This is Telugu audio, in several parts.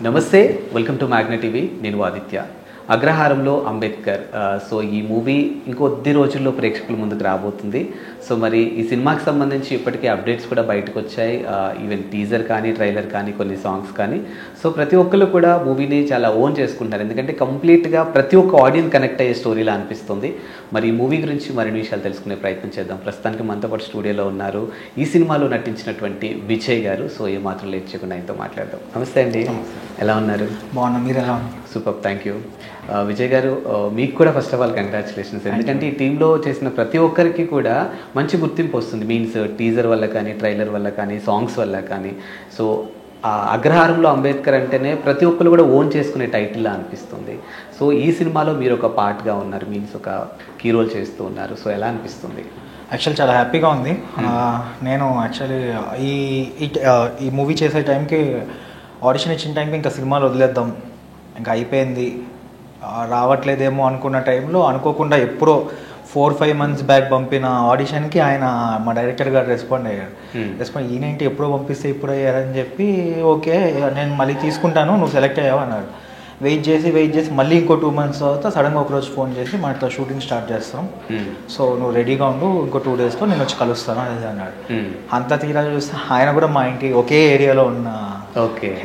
నమస్తే, వెల్కమ్ టు మ్యాగ్నా టీవీ. నేను ఆదిత్య. అగ్రహారంలో అంబేద్కర్. సో ఈ మూవీ ఇంకొద్ది రోజుల్లో ప్రేక్షకుల ముందుకు రాబోతుంది. సో మరి ఈ సినిమాకి సంబంధించి ఇప్పటికే అప్డేట్స్ కూడా బయటకు వచ్చాయి. ఈవెన్ టీజర్ కానీ, ట్రైలర్ కానీ, కొన్ని సాంగ్స్ కానీ. సో ప్రతి ఒక్కళ్ళు కూడా మూవీని చాలా ఓన్ చేసుకుంటారు, ఎందుకంటే కంప్లీట్గా ప్రతి ఒక్క ఆడియన్స్ కనెక్ట్ అయ్యే స్టోరీలా అనిపిస్తుంది. మరి ఈ మూవీ గురించి మరిన్ని విషయాలు తెలుసుకునే ప్రయత్నం చేద్దాం. ప్రస్తుతానికి మనతో పాటు స్టూడియోలో ఉన్నారు ఈ సినిమాలో నటించినటువంటి విజయ్ గారు. సో ఏమాత్రం లేట్ చేయకుండా ఆయనతో మాట్లాడదాం. నమస్తే అండి, ఎలా ఉన్నారు? బాగున్నా, మీరు ఎలా ఉన్నారు? Super, thank you. విజయ్ గారు, మీకు కూడా ఫస్ట్ ఆఫ్ ఆల్ కంగ్రాచులేషన్స్. ఎందుకంటే ఈ టీంలో చేసిన ప్రతి ఒక్కరికి కూడా మంచి గుర్తింపు వస్తుంది. మీన్స్ టీజర్ వల్ల కానీ, ట్రైలర్ వల్ల కానీ, సాంగ్స్ వల్ల కానీ. సో అగ్రహారంలో అంబేద్కర్ అంటేనే ప్రతి ఒక్కరు కూడా ఓన్ చేసుకునే టైటిల్లా అనిపిస్తుంది. సో ఈ సినిమాలో మీరు ఒక పార్ట్గా ఉన్నారు, మీన్స్ ఒక కీ రోల్ చేస్తూ ఉన్నారు. సో ఎలా అనిపిస్తుంది? యాక్చువల్ చాలా హ్యాపీగా ఉంది. నేను యాక్చువల్లీ ఈ మూవీ చేసే టైంకి, ఆడిషన్ ఇచ్చిన టైంకి ఇంకా సినిమాలు వదిలేద్దాం, ఇంకా అయిపోయింది, రావట్లేదేమో అనుకున్న టైంలో అనుకోకుండా ఎప్పుడో 4-5 months బ్యాక్ పంపిన ఆడిషన్కి ఆయన, మా డైరెక్టర్ గారు రెస్పాండ్ అయ్యారు. ఈయనేంటి ఎప్పుడో పంపిస్తే ఇప్పుడు అయ్యారని చెప్పి, ఓకే నేను మళ్ళీ తీసుకుంటాను, నువ్వు సెలెక్ట్ అయ్యావు అన్నారు. వెయిట్ చేసి మళ్ళీ ఇంకో 2 months తర్వాత సడన్గా ఒకరోజు ఫోన్ చేసి, మనతో షూటింగ్ స్టార్ట్ చేస్తాం, సో నువ్వు రెడీగా ఉండు, ఇంకో 2 daysలో నేను వచ్చి కలుస్తాను అనేది అన్నాడు. అంత తీరా చూస్తే ఆయన కూడా మా ఇంటి ఒకే ఏరియాలో ఉన్న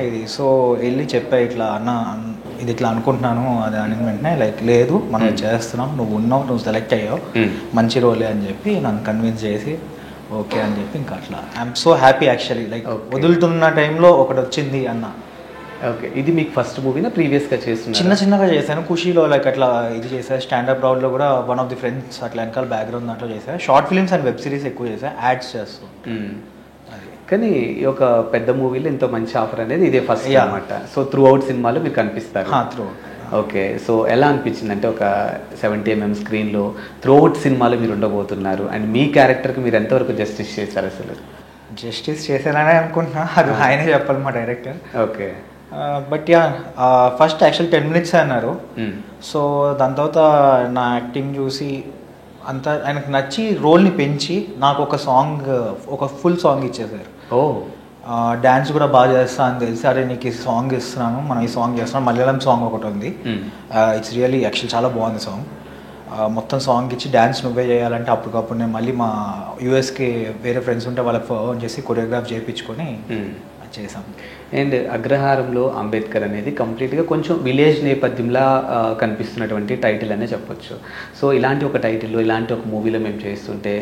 ఇది. సో వెళ్ళి చెప్పా, ఇట్లా అన్న ఇది ఇట్లా అనుకుంటున్నాను, అది అని వెంటనే లైక్ లేదు మనం చేస్తున్నాం, నువ్వు ఉన్నావు, నువ్వు సెలెక్ట్ అయ్యావు, మంచి రోలే అని చెప్పి నన్ను కన్విన్స్ చేసి ఓకే అని చెప్పి ఇంకా అట్లా I'm so happy actually. Like వదులుతున్న టైంలో ఒకటి వచ్చింది అన్న. ఓకే, ఇది మీకు ఫస్ట్ మూవీనా? ప్రీవియస్గా చేస్తున్నా? చిన్నగా చేశాను, ఖుషీలో లైక్ అట్లా ఇది చేశాను. స్టాండప్ రౌండ్లో కూడా వన్ ఆఫ్ ది ఫ్రెండ్స్ అట్లా వెనకాల బ్యాక్గ్రౌండ్ దాంట్లో చేశాను. Short films and web series ఎక్కువ చేశాను, యాడ్స్ చేస్తాను. కానీ ఒక పెద్ద మూవీలో ఇంత మంచి ఆఫర్ అనేది ఇదే ఫస్ట్ అనమాట. సో త్రూ అవుట్ సినిమాలో మీరు కనిపిస్తారు. ఓకే, సో ఎలా అనిపించింది అంటే ఒక 70mm స్క్రీన్లో త్రూ అవుట్ సినిమాలో మీరు ఉండబోతున్నారు, అండ్ మీ క్యారెక్టర్కి మీరు ఎంతవరకు జస్టిస్ చేశారు? అసలు జస్టిస్ చేశారనే అనుకుంటున్నా, అది ఆయనే చెప్పాలి మా director. Okay, but yeah first actual 10 minutes అన్నారు. సో దాని తర్వాత నా యాక్టింగ్ చూసి అంతా ఆయనకు నచ్చి రోల్ని పెంచి నాకు ఒక సాంగ్, ఒక ఫుల్ సాంగ్ ఇచ్చేసారు. డ్యాన్స్ కూడా బాగా చేస్తా అని తెలిసి, అరే నీకు ఈ సాంగ్ ఇస్తున్నాను, మనం ఈ సాంగ్ చేస్తున్నాం. మలయాళం సాంగ్ ఒకటి ఉంది, ఇట్స్ రియల్లీ యాక్చువల్ చాలా బాగుంది సాంగ్. మొత్తం సాంగ్ ఇచ్చి డ్యాన్స్ నువ్వే చేయాలంటే అప్పటికప్పుడు నేను మళ్ళీ మా యూఎస్కి వేరే ఫ్రెండ్స్ ఉంటే వాళ్ళకి ఫోన్ చేసి కొరియోగ్రాఫ్ చేయించుకొని చేసాం. అండ్ అగ్రహారంలో అంబేద్కర్ అనేది కంప్లీట్గా కొంచెం విలేజ్ నేపథ్యంలా కనిపిస్తున్నటువంటి టైటిల్ అనే చెప్పొచ్చు. సో ఇలాంటి ఒక టైటిల్లో, ఇలాంటి ఒక మూవీలో మేము చేస్తుంటే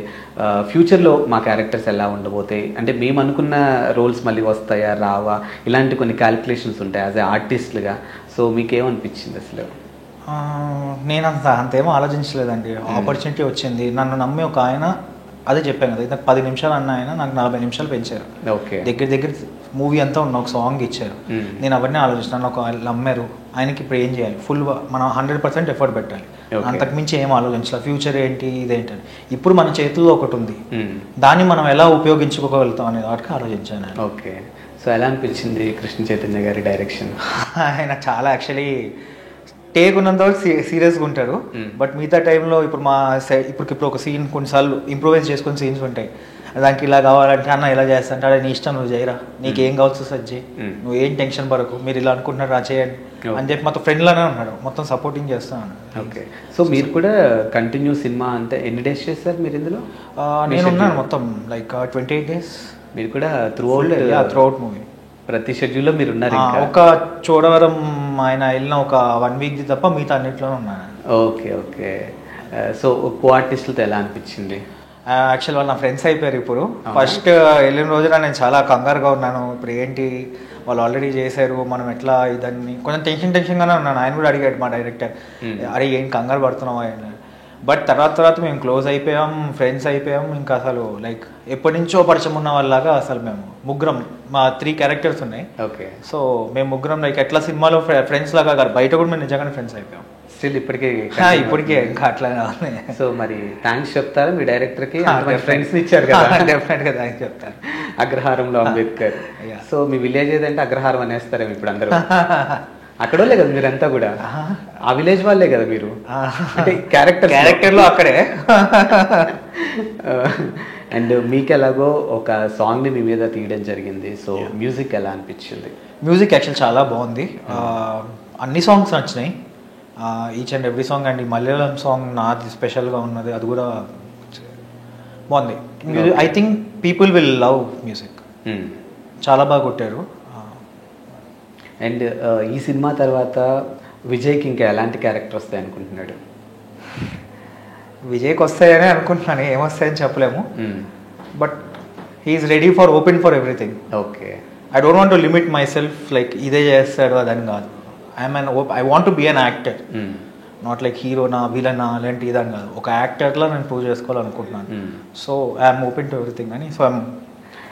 ఫ్యూచర్లో మా క్యారెక్టర్స్ ఎలా ఉండబోతాయి, అంటే మేము అనుకున్న రోల్స్ మళ్ళీ వస్తాయా రావా, ఇలాంటి కొన్ని క్యాలిక్యులేషన్స్ ఉంటాయి యాజ్ ఏ ఆర్టిస్ట్లుగా. సో మీకేమనిపించింది అసలు? నేను అంతేమో ఆలోచించలేదండి. ఆపర్చునిటీ వచ్చింది, నన్ను నమ్మి ఒక ఆయన, అదే చెప్పాను కదా, నాకు 10 నిమిషాలు అన్న ఆయన నాకు 40 నిమిషాలు పెంచారు. ఓకే, దగ్గర మూవీ అంతా ఉన్న ఒక సాంగ్ ఇచ్చారు. నేను అవన్నీ ఆలోచిస్తాను, ఒక నమ్మారు, ఆయనకి ఇప్పుడు ఏం చేయాలి, ఫుల్ మనం 100% ఎఫర్ట్ పెట్టాలి, అంతకుమించి ఏం ఆలోచించాలి, ఫ్యూచర్ ఏంటి ఇదేంటని. ఇప్పుడు మన చేతుల్లో ఒకటి ఉంది, దాన్ని మనం ఎలా ఉపయోగించుకోగలుగుతాం అనే వాటికి ఆలోచించాను. ఓకే, సో ఎలా అనిపించింది కృష్ణ చైతన్య గారి డైరెక్షన్? ఆయన చాలా యాక్చువల్లీ టేక్ ఉన్నంత వరకు సీరియస్గా ఉంటారు, బట్ మిగతా టైంలో ఇప్పుడు మా ఇప్పుడు ఒక సీన్ కొన్నిసార్లు ఇంప్రూవైజ్ చేసుకుని సీన్స్ ఉంటాయి, దానికి ఇలా కావాలంటే అన్న ఇలా చేస్తా, నీ ఇష్టం, నువ్వు చేయరా, నీకేం కావచ్చు సజ్జి, నువ్వు ఏం టెన్షన్ పడకు, మీరు ఇలా అనుకుంటున్నారు రా చేయండి అని చెప్పి మొత్తం ఫ్రెండ్లానే ఉన్నాడు, మొత్తం సపోర్టింగ్ చేస్తాను. ఓకే, సో మీరు కూడా కంటిన్యూ సినిమా అంటే ఎన్ని డేస్ చేస్తారు మీరు ఇందులో? నేను ఉన్నాను మొత్తం లైక్ 28 days. మీరు కూడా త్రూ అవుట్ మూవీ ప్రతి షెడ్యూల్లో మీరు ఉన్నారు? ఒక చోడవరం ఆయన వెళ్ళిన ఒక 1 week తప్ప మిగతా అన్నింటిలోనే ఉన్నాను. ఓకే ఓకే, సో కో ఆర్టిస్టులతో ఎలా అనిపించింది? యాక్చువల్ వాళ్ళు నా ఫ్రెండ్స్ అయిపోయారు. ఇప్పుడు ఫస్ట్ వెళ్ళిన రోజున నేను చాలా కంగారుగా ఉన్నాను, ఇప్పుడు ఏంటి వాళ్ళు ఆల్రెడీ చేశారు, మనం ఎట్లా ఇదాన్ని కొంచెం టెన్షన్గానే ఉన్నాను. ఆయన కూడా అడిగాడు మా డైరెక్టర్, అరే ఏం కంగారు పడుతున్నావా ఆయన. బట్ తర్వాత మేము క్లోజ్ అయిపోయాం, ఫ్రెండ్స్ అయిపోయాం. ఇంకా అసలు లైక్ ఎప్పటి నుంచో పరిచయం ఉన్న వాళ్ళలాగా అసలు మేము ముగ్గురం, మా 3 characters ఉన్నాయి. ఓకే, సో మేము ముగ్గురం లైక్ ఎట్లా సినిమాలో ఫ్రెండ్స్ లాగా కాదు, బయట కూడా మేము నిజంగానే ఫ్రెండ్స్ అయిపోయాం. స్టిల్ ఇప్పటికే ఇంకా అట్లానే. సో మరి థ్యాంక్స్ చెప్తారా మీ డైరెక్టర్కి? ఫ్రెండ్స్ ఇచ్చారు కదా. డెఫినెట్గా థ్యాంక్స్ చెప్తాను. అగ్రహారంలో అంబేద్కర్, సో మీ విలేజ్ ఏదంటే అగ్రహారం అనేస్తారేమో ఇప్పుడు అందరూ. అక్కడోళ్ళే కదా మీరంతా కూడా, ఆ విలేజ్ వాళ్ళే కదా మీరు, అంటే క్యారెక్టర్లో అక్కడే. అండ్ మీకు ఎలాగో ఒక సాంగ్ని మీ మీద తీయడం జరిగింది, సో మ్యూజిక్ ఎలా అనిపించింది? మ్యూజిక్ యాక్చువల్ చాలా బాగుంది. అన్ని సాంగ్స్ నచ్చినాయి, each and every song. And ఈ మలయాళం సాంగ్ నాది స్పెషల్గా ఉన్నది, అది కూడా బాగుంది. I think people will love music. చాలా బాగా కొట్టారు. అండ్ ఈ సినిమా తర్వాత విజయ్కి ఇంకా ఎలాంటి క్యారెక్టర్ వస్తాయి అనుకుంటున్నాడు? విజయ్కి వస్తాయని అనుకుంటున్నాను, ఏమొస్తాయని చెప్పలేము. But he is ready for open for everything. Okay, I don't want to limit myself like ఇదే చేస్తాడు అదని కాదు. I want to be an actor, not like హీరోనా విలనా అలాంటి ఇదని కాదు. ఒక యాక్టర్లో నేను ప్రూవ్ చేసుకోవాలనుకుంటున్నాను. So I'm open to everything అని. సో ఐఎమ్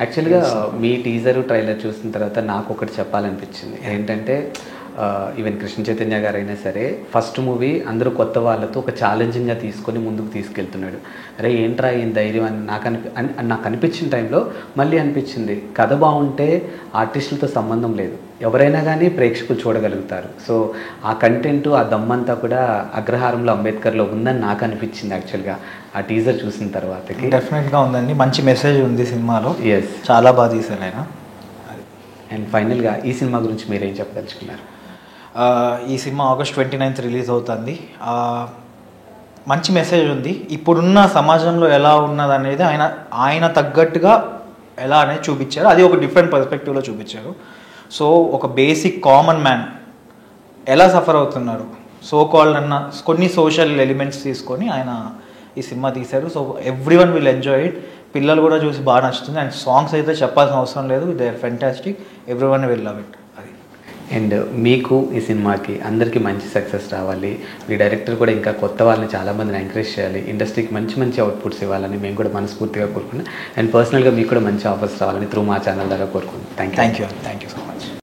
యాక్చువల్గా మీ టీజర్ ట్రైలర్ చూసిన తర్వాత నాకు ఒకటి చెప్పాలనిపించింది. ఏంటంటే ఈవెన్ కృష్ణ చైతన్య గారు అయినా సరే ఫస్ట్ మూవీ అందరూ కొత్త వాళ్ళతో ఒక ఛాలెంజింగ్గా తీసుకొని ముందుకు తీసుకెళ్తున్నాడు. అరే ఏంట్రా ఏం ధైర్యం అని నాకు అనిపించిన టైంలో మళ్ళీ అనిపించింది, కథ బాగుంటే ఆర్టిస్టులతో సంబంధం లేదు, ఎవరైనా కానీ ప్రేక్షకులు చూడగలుగుతారు. సో ఆ కంటెంట్ ఆ దమ్మంతా కూడా అగ్రహారంలో అంబేద్కర్లో ఉందని నాకు అనిపించింది యాక్చువల్గా ఆ టీజర్ చూసిన తర్వాత. డెఫినెట్గా ఉందండి, మంచి మెసేజ్ ఉంది సినిమాలో. ఎస్, చాలా బాగా తీశారు ఆయన. అండ్ ఫైనల్గా ఈ సినిమా గురించి మీరేం చెప్పదలుచుకున్నారు? ఈ సినిమా August 29th రిలీజ్ అవుతుంది. మంచి మెసేజ్ ఉంది. ఇప్పుడున్న సమాజంలో ఎలా ఉన్నది అనేది ఆయన తగ్గట్టుగా ఎలా అనేది చూపించారు. అది ఒక డిఫరెంట్ పర్స్పెక్టివ్లో చూపించారు. సో ఒక బేసిక్ కామన్ మ్యాన్ ఎలా సఫర్ అవుతున్నారు, సో కాల్డ్ అన్న కొన్ని సోషల్ ఎలిమెంట్స్ తీసుకొని ఆయన ఈ సినిమా తీశారు. So every one will enjoy it. పిల్లలు కూడా చూసి బాగా నచ్చుతుంది. అండ్ సాంగ్స్ అయితే చెప్పాల్సిన అవసరం లేదు, they are fantastic. Every one will love it. అది. అండ్ మీకు ఈ సినిమాకి అందరికీ మంచి సక్సెస్ రావాలి, మీ డైరెక్టర్ కూడా ఇంకా కొత్త వాళ్ళని చాలామందిని ఎంకరేజ్ చేయాలి, ఇండస్ట్రీకి మంచి మంచి అవుట్పుట్స్ ఇవ్వాలని మేము కూడా మనస్ఫూర్తిగా కోరుకున్నాం. అండ్ పర్సనల్గా మీకు కూడా మంచి ఆఫర్స్ రావాలని త్రూ మా ఛానల్ ద్వారా కోరుకుంటున్నాం. Thank you so much.